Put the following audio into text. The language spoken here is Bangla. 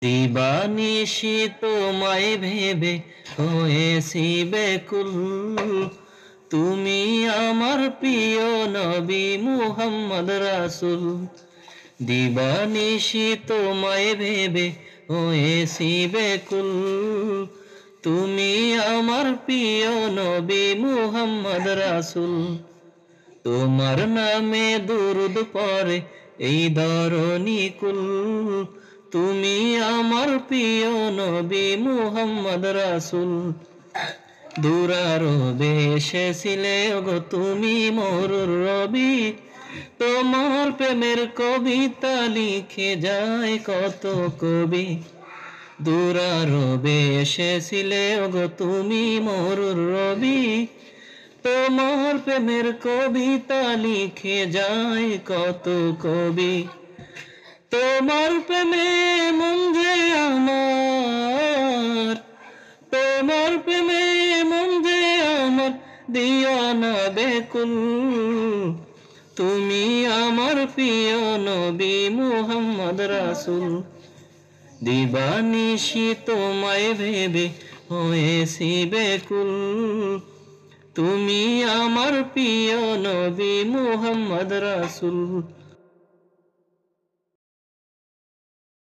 দিবানিশি তোমায় ভেবে হয়েছি ব্যাকুল, তুমি আমার প্রিয় নবী মুহাম্মদ রাসূল। দিবানিশি তোমায় ভেবে হয়েছি ব্যাকুল, তুমি আমার প্রিয় নবী মুহাম্মদ রাসূল। তোমার নামে দুরূদ পড়ে এই ধরণী কুল, তুমি আমার প্রিয় নবী মুহাম্মদ রাসূল। দুরারবে এসেছিলে গো তুমি মরুর রবি, তোমার প্রেমের কবিতা লিখে যায় কত কবি। দুরারবে এসেছিলে গো তুমি মরুর রবি, তোমার প্রেমের কবিতা লিখে যায় কত কবি। তোমার প্রেমে মন যে আমার, তোমার প্রেমে মন যে আমার দিওয়ানা বেকুল, তুমি আমার প্রিয় নবী মুহাম্মদ রাসূল। দিবানিশি তোমায় ভেবে হয়েছি ব্যাকুল, তুমি আমার প্রিয় নবী মুহাম্মদ রাসূল।